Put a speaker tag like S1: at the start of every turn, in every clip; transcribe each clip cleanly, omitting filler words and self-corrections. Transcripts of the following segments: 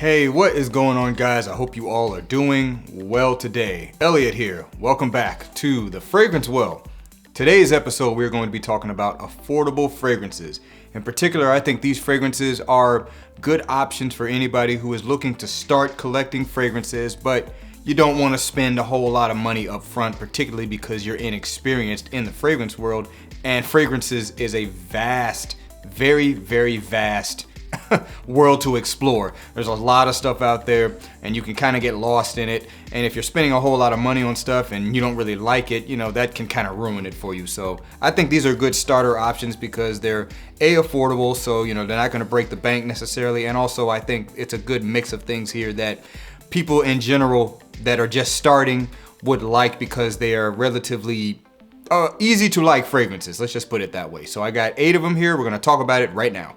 S1: Hey, what is going on, guys? I hope you all are doing well today. Elliot here. Welcome back to The Fragrance Well. Today's episode, we're going to be talking about affordable fragrances. In particular, I think these fragrances are good options for anybody who is looking to start collecting fragrances, but you don't want to spend a whole lot of money up front, particularly because you're inexperienced in the fragrance world. And fragrances is a vast, very, very vast world to explore. There's a lot of stuff out there and you can kind of get lost in it. And if you're spending a whole lot of money on stuff and you don't really like it, that can kind of ruin it for you. So I think these are good starter options because they're affordable. So, they're not going to break the bank necessarily. And also I think it's a good mix of things here that people in general that are just starting would like because they are relatively easy to like fragrances. Let's just put it that way. So I got 8 of them here. We're going to talk about it right now.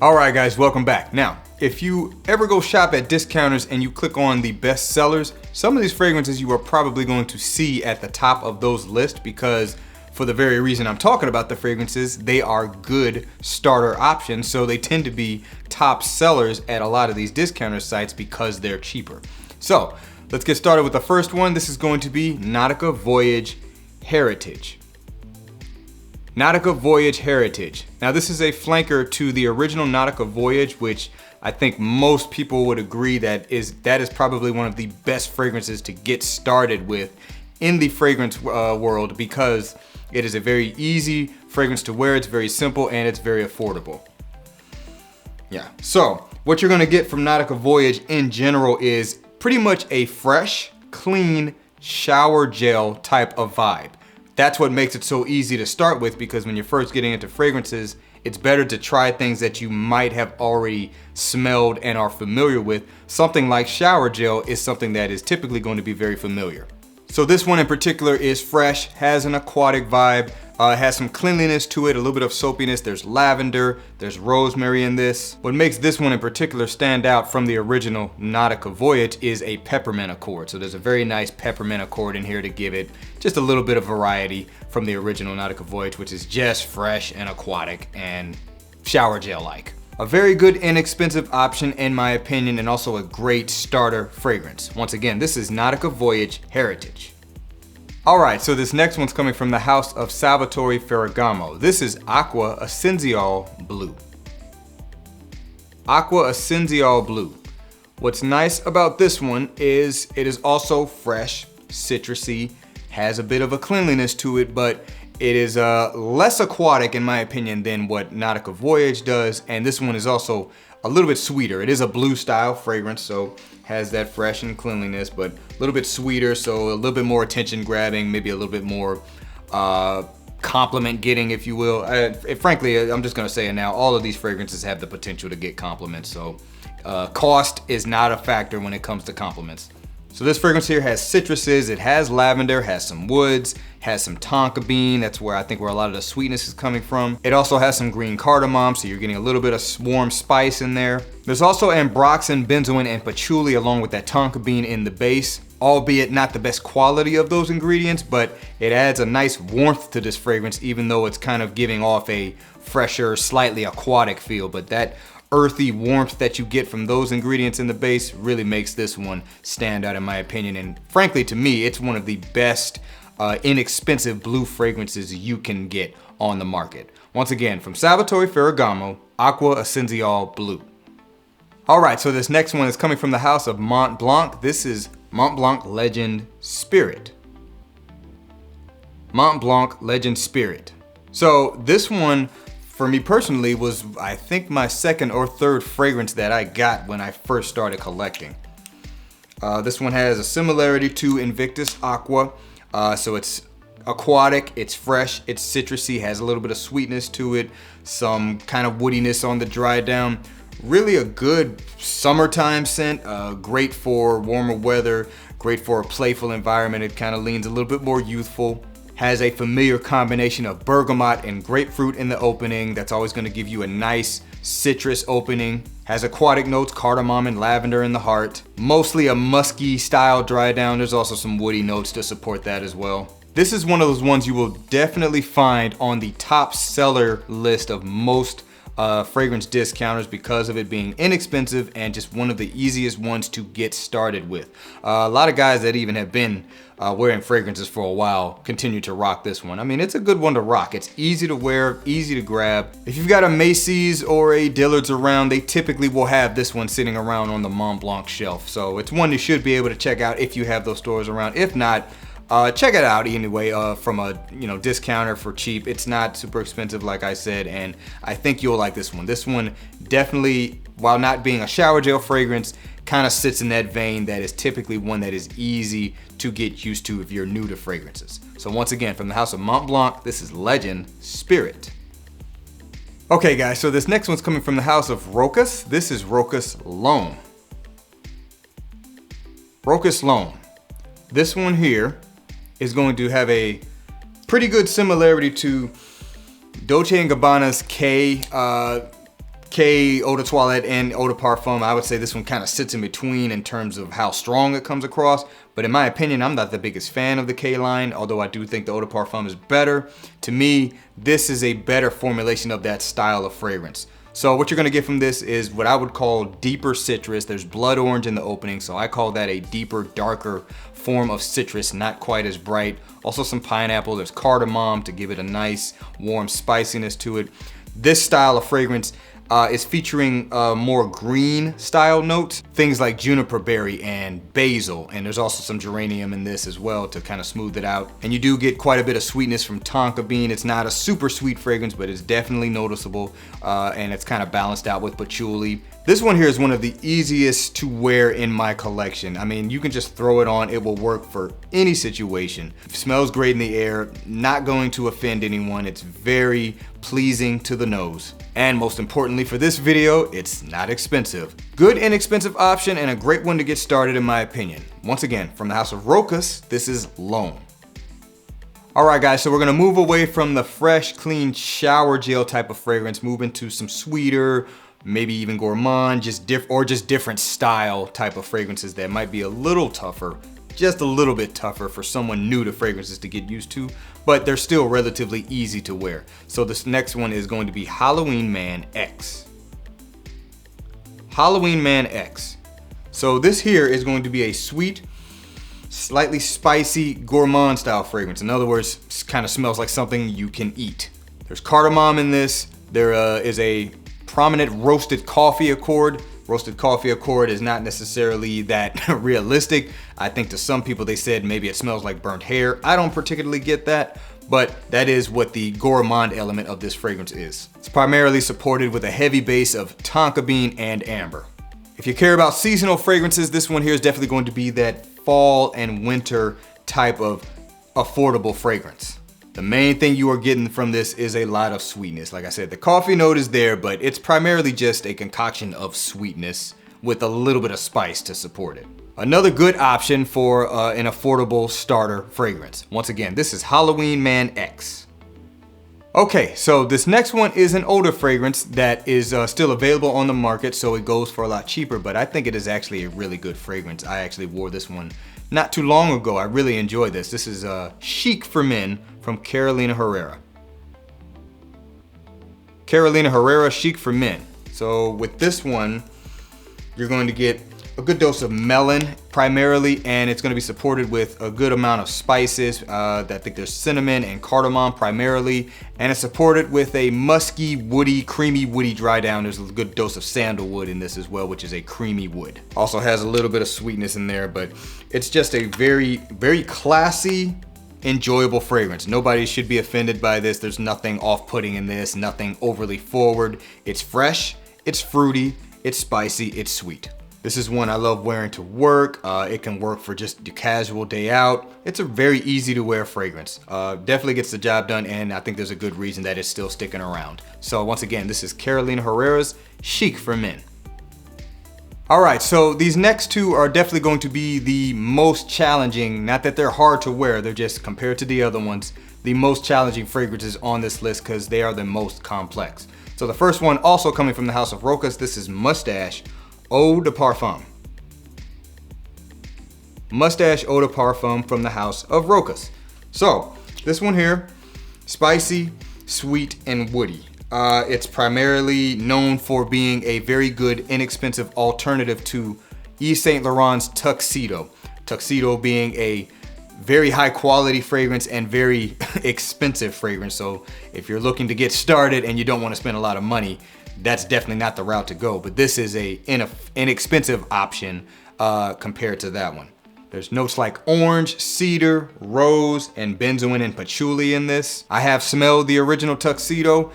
S1: All right, guys, welcome back. Now, if you ever go shop at discounters and you click on the best sellers, some of these fragrances you are probably going to see at the top of those lists because for the very reason I'm talking about the fragrances, they are good starter options. So they tend to be top sellers at a lot of these discounter sites because they're cheaper. So let's get started with the first one. This is going to be Nautica Voyage Heritage. Nautica Voyage Heritage. Now this is a flanker to the original Nautica Voyage, which I think most people would agree that is probably one of the best fragrances to get started with in the fragrance world because it is a very easy fragrance to wear, it's very simple, and it's very affordable. Yeah, so what you're gonna get from Nautica Voyage in general is pretty much a fresh, clean shower gel type of vibe. That's what makes it so easy to start with because when you're first getting into fragrances, it's better to try things that you might have already smelled and are familiar with. Something like shower gel is something that is typically going to be very familiar. So this one in particular is fresh, has an aquatic vibe, has some cleanliness to it, a little bit of soapiness. There's lavender, there's rosemary in this. What makes this one in particular stand out from the original Nautica Voyage is a peppermint accord. So there's a very nice peppermint accord in here to give it just a little bit of variety from the original Nautica Voyage, which is just fresh and aquatic and shower gel-like. A very good inexpensive option in my opinion, and also a great starter fragrance. Once again, this is Nautica Voyage Heritage. All right, so this next one's coming from the house of Salvatore Ferragamo. This is Acqua Essenziale Blu. Acqua Essenziale Blu. What's nice about this one is it is also fresh, citrusy, has a bit of a cleanliness to it, but it is less aquatic in my opinion than what Nautica Voyage does, and this one is also a little bit sweeter. It is a blue style fragrance, so has that fresh and cleanliness, but a little bit sweeter, so a little bit more attention grabbing, maybe a little bit more compliment getting, if you will. Frankly, I'm just gonna say it now, all of these fragrances have the potential to get compliments, so cost is not a factor when it comes to compliments. So this fragrance here has citruses, it has lavender, has some woods, has some tonka bean, that's where I think where a lot of the sweetness is coming from. It also has some green cardamom, so you're getting a little bit of warm spice in there. There's also ambroxan, benzoin, and patchouli along with that tonka bean in the base, albeit not the best quality of those ingredients, but it adds a nice warmth to this fragrance even though it's kind of giving off a fresher, slightly aquatic feel, but that earthy warmth that you get from those ingredients in the base really makes this one stand out in my opinion. And frankly, to me, it's one of the best inexpensive blue fragrances you can get on the market. Once again, from Salvatore Ferragamo, Acqua Essenziale Blu. All right, so this next one is coming from the house of Montblanc. This is Montblanc Legend Spirit. Montblanc Legend Spirit. So this one, for me personally, was I think my second or third fragrance that I got when I first started collecting. This one has a similarity to Invictus Aqua. So it's aquatic, it's fresh, it's citrusy, has a little bit of sweetness to it, some kind of woodiness on the dry down. Really a good summertime scent, great for warmer weather, great for a playful environment. It kind of leans a little bit more youthful. Has a familiar combination of bergamot and grapefruit in the opening. That's always going to give you a nice citrus opening. Has aquatic notes, cardamom and lavender in the heart. Mostly a musky style dry down. There's also some woody notes to support that as well. This is one of those ones you will definitely find on the top seller list of most fragrance discounters because of it being inexpensive and just one of the easiest ones to get started with. A lot of guys that even have been wearing fragrances for a while continue to rock this one. I mean, it's a good one to rock. It's easy to wear, easy to grab. If you've got a Macy's or a Dillard's around, they typically will have this one sitting around on the Montblanc shelf. So it's one you should be able to check out if you have those stores around. If not, check it out anyway from a discounter for cheap. It's not super expensive, like I said, and I think you'll like this one. This one definitely, while not being a shower gel fragrance, kind of sits in that vein that is typically one that is easy to get used to if you're new to fragrances. So once again, from the house of Montblanc, this is Legend Spirit. Okay guys, so this next one's coming from the house of Rochas. This is Rochas L'Homme. Rochas L'Homme. This one here is going to have a pretty good similarity to Dolce & Gabbana's K Eau de Toilette and Eau de Parfum. I would say this one kind of sits in between in terms of how strong it comes across. But in my opinion, I'm not the biggest fan of the K line, although I do think the Eau de Parfum is better. To me, this is a better formulation of that style of fragrance. So what you're gonna get from this is what I would call deeper citrus. There's blood orange in the opening, so I call that a deeper, darker form of citrus, not quite as bright. Also some pineapple, there's cardamom to give it a nice warm spiciness to it. This style of fragrance is featuring more green style notes, things like juniper berry and basil, and there's also some geranium in this as well to kind of smooth it out. And you do get quite a bit of sweetness from tonka bean. It's not a super sweet fragrance, but it's definitely noticeable, and it's kind of balanced out with patchouli. This one here is one of the easiest to wear in my collection. I mean, you can just throw it on, it will work for any situation. It smells great in the air, not going to offend anyone. It's very pleasing to the nose. And most importantly for this video, it's not expensive. Good inexpensive option and a great one to get started in my opinion. Once again, from the house of Rochas, this is L'Homme. All right guys, so we're gonna move away from the fresh, clean shower gel type of fragrance, move into some sweeter, maybe even gourmand, just different style type of fragrances that might be a little tougher, just a little bit tougher for someone new to fragrances to get used to, but they're still relatively easy to wear. So this next one is going to be Halloween Man X. Halloween Man X. So this here is going to be a sweet, slightly spicy gourmand style fragrance. In other words, it kind of smells like something you can eat. There's cardamom in this. There is a prominent roasted coffee accord. Roasted coffee accord is not necessarily that realistic. I think to some people they said maybe it smells like burnt hair. I don't particularly get that, but that is what the gourmand element of this fragrance is. It's primarily supported with a heavy base of tonka bean and amber. If you care about seasonal fragrances, this one here is definitely going to be that fall and winter type of affordable fragrance. The main thing you are getting from this is a lot of sweetness. Like I said, the coffee note is there, but it's primarily just a concoction of sweetness with a little bit of spice to support it. Another good option for an affordable starter fragrance. Once again, this is Halloween Man X. Okay, so this next one is an older fragrance that is still available on the market, so it goes for a lot cheaper, but I think it is actually a really good fragrance. I actually wore this one not too long ago. I really enjoyed this. This is Chic for Men from Carolina Herrera. Carolina Herrera Chic for Men. So with this one, you're going to get a good dose of melon primarily, and it's going to be supported with a good amount of spices. I think there's cinnamon and cardamom primarily, and it's supported with a musky, woody, creamy, woody dry down. There's a good dose of sandalwood in this as well, which is a creamy wood. Also has a little bit of sweetness in there, but it's just a very, very classy, enjoyable fragrance. Nobody should be offended by this. There's nothing off-putting in this, nothing overly forward. It's fresh, it's fruity, it's spicy, it's sweet. This is one I love wearing to work. It can work for just your casual day out. It's a very easy to wear fragrance. Definitely gets the job done, and I think there's a good reason that it's still sticking around. So once again, this is Carolina Herrera's Chic for Men. All right, so these next two are definitely going to be the most challenging. Not that they're hard to wear, they're just, compared to the other ones, the most challenging fragrances on this list because they are the most complex. So the first one, also coming from the house of Rochas, this is Moustache Eau de Parfum. Moustache Eau de Parfum from the house of Rochas. So this one here, spicy, sweet, and woody. It's primarily known for being a very good, inexpensive alternative to Yves Saint Laurent's Tuxedo. Tuxedo being a very high quality fragrance and very expensive fragrance. So if you're looking to get started and you don't want to spend a lot of money, that's definitely not the route to go. But this is a inexpensive option compared to that one. There's notes like orange, cedar, rose, and benzoin and patchouli in this. I have smelled the original Tuxedo.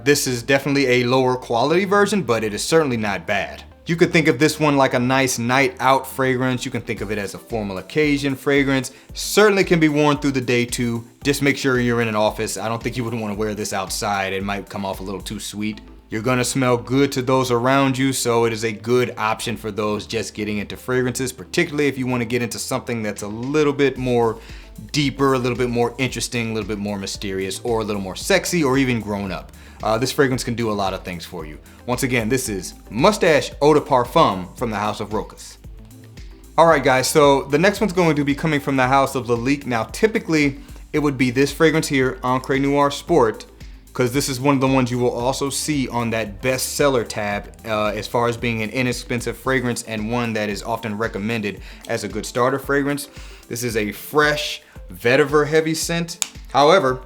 S1: This is definitely a lower quality version, but it is certainly not bad. You could think of this one like a nice night out fragrance. You can think of it as a formal occasion fragrance. Certainly can be worn through the day too. Just make sure you're in an office. I don't think you would want to wear this outside. It might come off a little too sweet. You're gonna smell good to those around you, so it is a good option for those just getting into fragrances, particularly if you want to get into something that's a little bit more deeper, a little bit more interesting, a little bit more mysterious, or a little more sexy, or even grown up. This fragrance can do a lot of things for you. Once again, this is Moustache Eau de Parfum from the house of Rochas. All right, guys, so the next one's going to be coming from the house of Lalique. Now, typically, it would be this fragrance here, Noire Sport, because this is one of the ones you will also see on that bestseller tab as far as being an inexpensive fragrance and one that is often recommended as a good starter fragrance. This is a fresh vetiver heavy scent. However,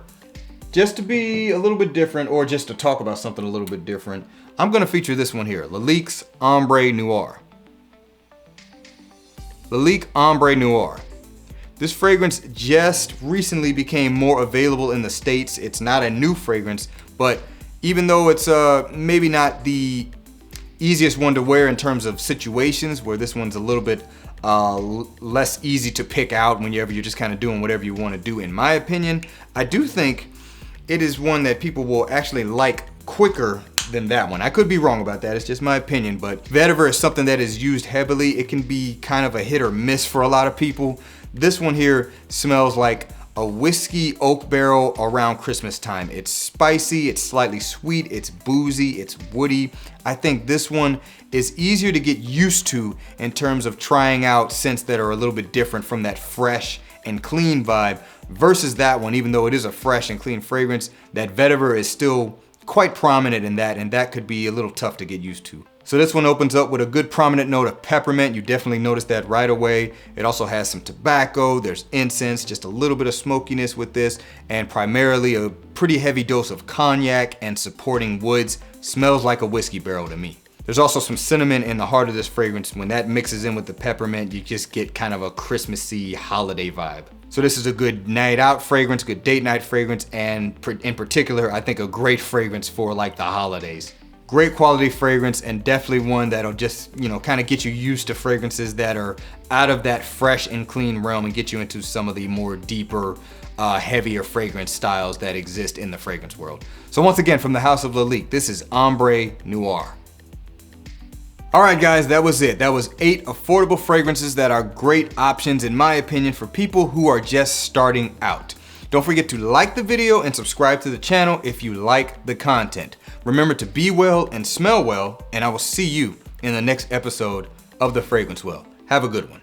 S1: just to be a little bit different, or just to talk about something a little bit different, I'm gonna feature this one here, Lalique's Ombre Noire. Lalique Ombre Noire. This fragrance just recently became more available in the States. It's not a new fragrance, but even though it's maybe not the easiest one to wear in terms of situations, where this one's a little bit less easy to pick out whenever you're just kind of doing whatever you want to do, in my opinion, I do think it is one that people will actually like quicker than that one. I could be wrong about that, it's just my opinion, but vetiver is something that is used heavily. It can be kind of a hit or miss for a lot of people. This one here smells like a whiskey oak barrel around Christmas time. It's spicy, it's slightly sweet, it's boozy, it's woody. I think this one is easier to get used to in terms of trying out scents that are a little bit different from that fresh and clean vibe versus that one. Even though it is a fresh and clean fragrance, that vetiver is still quite prominent in that, and that could be a little tough to get used to. So this one opens up with a good prominent note of peppermint. You definitely notice that right away. It also has some tobacco, there's incense, just a little bit of smokiness with this, and primarily a pretty heavy dose of cognac and supporting woods. Smells like a whiskey barrel to me. There's also some cinnamon in the heart of this fragrance. When that mixes in with the peppermint, you just get kind of a Christmassy holiday vibe. So this is a good night out fragrance, good date night fragrance, and in particular, I think a great fragrance for like the holidays. Great quality fragrance, and definitely one that'll just, you know, kind of get you used to fragrances that are out of that fresh and clean realm and get you into some of the more deeper, heavier fragrance styles that exist in the fragrance world. So once again, from the house of Lalique, this is Ombre Noire. All right, guys, that was it. That was 8 affordable fragrances that are great options, in my opinion, for people who are just starting out. Don't forget to like the video and subscribe to the channel if you like the content. Remember to be well and smell well, and I will see you in the next episode of The Fragrance Well. Have a good one.